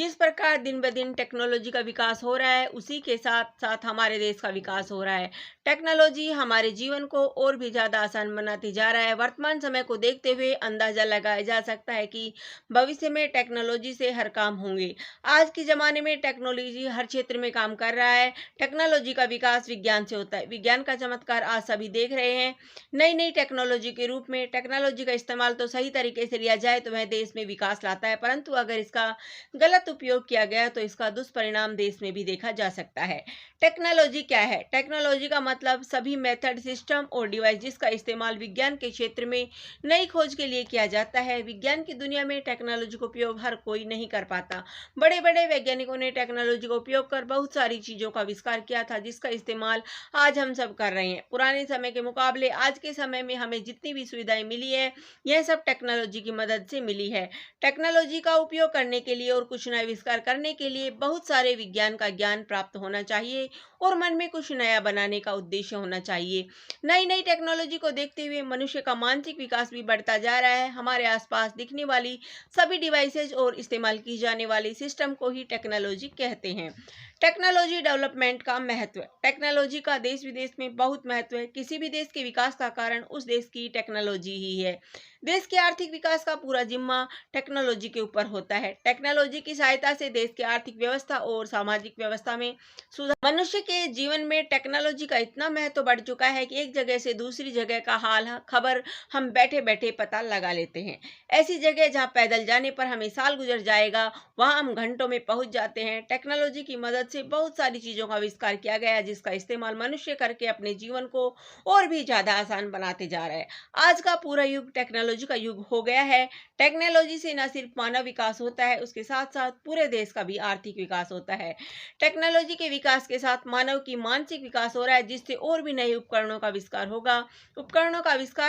जिस प्रकार दिन ब दिन टेक्नोलॉजी का विकास हो रहा है, उसी के साथ साथ हमारे देश का विकास हो रहा है। टेक्नोलॉजी हमारे जीवन को और भी ज़्यादा आसान बनाती जा रहा है। वर्तमान समय को देखते हुए अंदाज़ा लगाया जा सकता है कि भविष्य में टेक्नोलॉजी से हर काम होंगे। आज के ज़माने में टेक्नोलॉजी हर क्षेत्र में काम कर रहा है। टेक्नोलॉजी का विकास विज्ञान से होता है। विज्ञान का चमत्कार आज सभी देख रहे हैं। नई नई टेक्नोलॉजी के रूप में टेक्नोलॉजी का इस्तेमाल तो सही तरीके से लिया जाए तो वह देश में विकास लाता है, परंतु अगर इसका गलत उपयोग किया गया तो इसका दुष्परिणाम देश में भी देखा जा सकता है। टेक्नोलॉजी क्या है? टेक्नोलॉजी का मतलब सभी मेथड, सिस्टम और डिवाइस जिसका इस्तेमाल विज्ञान के क्षेत्र में नई खोज के लिए किया जाता है। विज्ञान की दुनिया में टेक्नोलॉजी का उपयोग हर कोई नहीं कर पाता। बड़े बड़े वैज्ञानिकों ने टेक्नोलॉजी का उपयोग कर बहुत सारी चीजों का आविष्कार किया था, जिसका इस्तेमाल आज हम सब कर रहे हैं। पुराने समय के मुकाबले आज के समय में हमें जितनी भी सुविधाएं मिली है, यह सब टेक्नोलॉजी की मदद से मिली है। टेक्नोलॉजी का उपयोग करने के लिए और कुछ नया आविष्कार करने के लिए बहुत सारे विज्ञान का ज्ञान प्राप्त होना चाहिए और मन में कुछ नया बनाने का उद्देश्य होना चाहिए। नई नई टेक्नोलॉजी को देखते हुए मनुष्य का मानसिक विकास भी बढ़ता जा रहा है। हमारे आसपास दिखने वाली सभी डिवाइसेज और इस्तेमाल की जाने वाली सिस्टम को ही टेक्नोलॉजी कहते हैं। टेक्नोलॉजी डेवलपमेंट का महत्व। टेक्नोलॉजी का देश विदेश में बहुत महत्व है। किसी भी देश के विकास का कारण उस देश की टेक्नोलॉजी ही है। देश के आर्थिक विकास का पूरा जिम्मा टेक्नोलॉजी के ऊपर होता है। टेक्नोलॉजी की सहायता से देश की आर्थिक व्यवस्था और सामाजिक व्यवस्था में सुधार। मनुष्य के जीवन में टेक्नोलॉजी का इतना महत्व बढ़ चुका है कि एक जगह से दूसरी जगह का हाल खबर हम बैठे बैठे पता लगा लेते हैं। ऐसी जगह जहां पैदल जाने पर हमें साल गुजर जाएगा, वहां हम घंटों में पहुंच जाते हैं। टेक्नोलॉजी की मदद से बहुत सारी चीजों का आविष्कार किया गया है, जिसका इस्तेमाल मनुष्य करके अपने जीवन को और भी ज्यादा आसान बनाते जा रहा है। आज का पूरा युग टेक्नोलॉजी का युग हो गया है। टेक्नोलॉजी से न सिर्फ मानव विकास होता है, उसके साथ साथ पूरे देश का भी आर्थिक विकास होता है। टेक्नोलॉजी के विकास के साथ मानव की मानसिक विकास हो रहा है, जिससे और भी नए उपकरणों का आविष्कार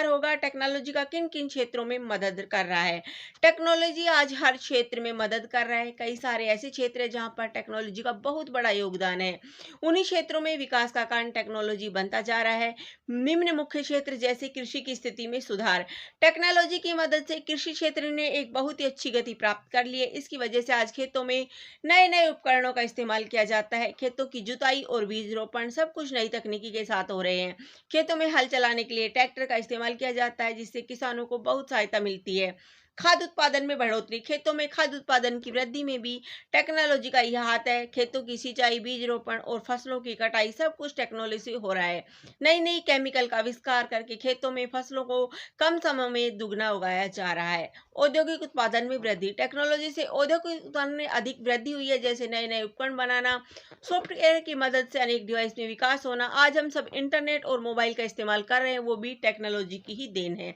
होगा। टेक्नोलॉजी का किन किन क्षेत्रों में मदद कर रहा है? टेक्नोलॉजी आज हर क्षेत्र में मदद कर रहा है। कई सारे ऐसे क्षेत्र हैं जहां पर टेक्नोलॉजी का बहुत बड़ा योगदान है। उन्हीं क्षेत्रों में विकास का कारण टेक्नोलॉजी बनता जा रहा है। निम्न मुख्य क्षेत्र जैसे कृषि की स्थिति में सुधार। टेक्नोलॉजी की मदद से कृषि क्षेत्र ने एक बहुत ही अच्छी गति प्राप्त कर ली है। इसकी वजह से आज खेतों में नए नए उपकरणों का इस्तेमाल किया जाता है। खेतों की जुताई और बीज रोपण सब कुछ नई तकनीकी के साथ हो रहे हैं। खेतों में हल चलाने के लिए ट्रैक्टर का इस्तेमाल किया जाता है, जिससे किसानों को बहुत सहायता मिलती है। खाद्य उत्पादन में बढ़ोतरी। खेतों में खाद्य उत्पादन की वृद्धि में भी टेक्नोलॉजी का यह हाथ है। खेतों की सिंचाई, बीज रोपण और फसलों की कटाई सब कुछ टेक्नोलॉजी से हो रहा है। नई नई केमिकल का आविष्कार करके खेतों में फसलों को कम समय में दुगना उगाया जा रहा है। औद्योगिक उत्पादन में वृद्धि। टेक्नोलॉजी से औद्योगिक उत्पादन में अधिक वृद्धि हुई है, जैसे नए नए उपकरण बनाना, सॉफ्टवेयर की मदद से अनेक डिवाइस में विकास होना। आज हम सब इंटरनेट और मोबाइल का इस्तेमाल कर रहे हैं, वो भी टेक्नोलॉजी की ही देन है।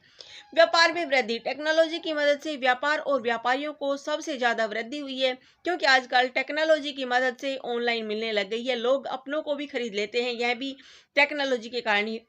व्यापार में वृद्धि। टेक्नोलॉजी की मदद से व्यापार और व्यापारियों को सबसे ज्यादा वृद्धि हुई है, क्योंकि आजकल टेक्नोलॉजी की मदद से ऑनलाइन मिलने लग गई है। लोग अपनों को भी खरीद लेते हैं, यह भी टेक्नोलॉजी के कारण ही,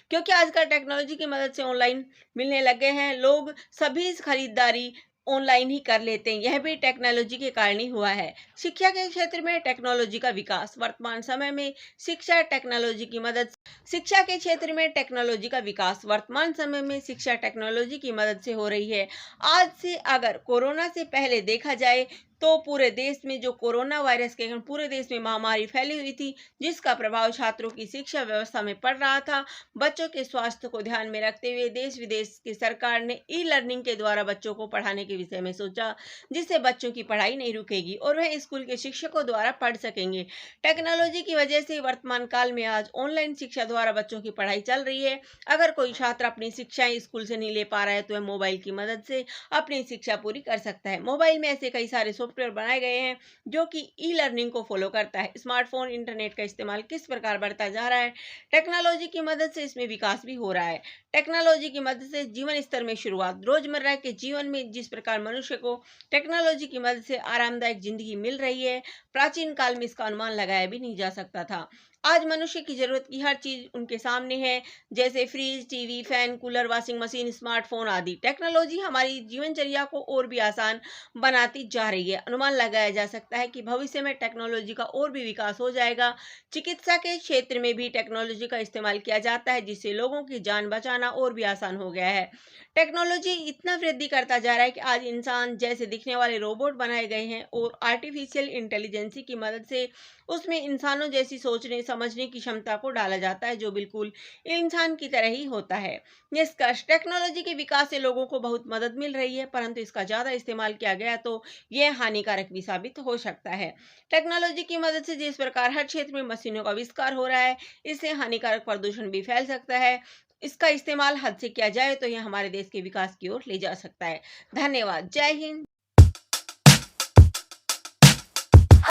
क्योंकि आजकल टेक्नोलॉजी की मदद से ऑनलाइन मिलने लग गए हैं। लोग सभी खरीदारी ऑनलाइन ही कर लेते हैं, यह भी टेक्नोलॉजी के कारण ही हुआ है। शिक्षा के क्षेत्र में टेक्नोलॉजी का विकास। वर्तमान समय में शिक्षा टेक्नोलॉजी की मदद शिक्षा के क्षेत्र में टेक्नोलॉजी का विकास वर्तमान समय में शिक्षा टेक्नोलॉजी की मदद से हो रही है। आज से अगर कोरोना से पहले देखा जाए तो पूरे देश में जो कोरोना वायरस के कारण पूरे देश में महामारी फैली हुई थी, जिसका प्रभाव छात्रों की शिक्षा व्यवस्था में पड़ रहा था। बच्चों के स्वास्थ्य को ध्यान में रखते हुए देश विदेश की सरकार ने ई लर्निंग के द्वारा बच्चों को पढ़ाने के विषय में सोचा, जिससे बच्चों की पढ़ाई नहीं रुकेगी और वह स्कूल के शिक्षकों द्वारा पढ़ सकेंगे। टेक्नोलॉजी की वजह से वर्तमान काल में आज ऑनलाइन शिक्षा द्वारा बच्चों की पढ़ाई चल रही है। अगर कोई छात्र अपनी शिक्षाएं स्कूल से नहीं ले पा रहा है तो वह मोबाइल की मदद से अपनी शिक्षा पूरी कर सकता है। मोबाइल में ऐसे कई सारे सॉफ्टवेयर बनाए गए हैं जो कि ई लर्निंग को फॉलो करता है। स्मार्टफोन, इंटरनेट का इस्तेमाल किस प्रकार बढ़ता जा रहा है, टेक्नोलॉजी की मदद से इसमें विकास भी हो रहा है। टेक्नोलॉजी की मदद से जीवन स्तर में शुरुआत। रोजमर्रा के जीवन में जिस प्रकार मनुष्य को टेक्नोलॉजी की मदद से आरामदायक जिंदगी मिल रही है, प्राचीन काल में इसका अनुमान लगाया भी नहीं जा सकता था। आज मनुष्य की ज़रूरत की हर चीज़ उनके सामने है, जैसे fridge, TV, fan, cooler, washing machine, smartphone आदि। टेक्नोलॉजी हमारी जीवनचर्या को और भी आसान बनाती जा रही है। अनुमान लगाया जा सकता है कि भविष्य में टेक्नोलॉजी का और भी विकास हो जाएगा। चिकित्सा के क्षेत्र में भी टेक्नोलॉजी का इस्तेमाल किया जाता है, जिससे लोगों की जान बचाना और भी आसान हो गया है। टेक्नोलॉजी इतना वृद्धि करता जा रहा है कि आज इंसान जैसे दिखने वाले रोबोट बनाए गए हैं और आर्टिफिशियल इंटेलिजेंसी की मदद से उसमें इंसानों जैसी सोचने समझने की क्षमता को डाला जाता है, जो बिल्कुल इंसान की तरह ही होता है। निष्कर्ष, टेक्नोलॉजी के विकास से लोगों को बहुत मदद मिल रही है, परंतु इसका ज़्यादा इस्तेमाल किया गया तो यह हानिकारक भी साबित हो सकता है। टेक्नोलॉजी की मदद से जिस प्रकार हर क्षेत्र में मशीनों का आविष्कार हो रहा है, इससे हानिकारक प्रदूषण भी फैल सकता है। इसका इस्तेमाल हद से किया जाए तो यह हमारे देश के विकास की ओर ले जा सकता है। धन्यवाद। जय हिंद।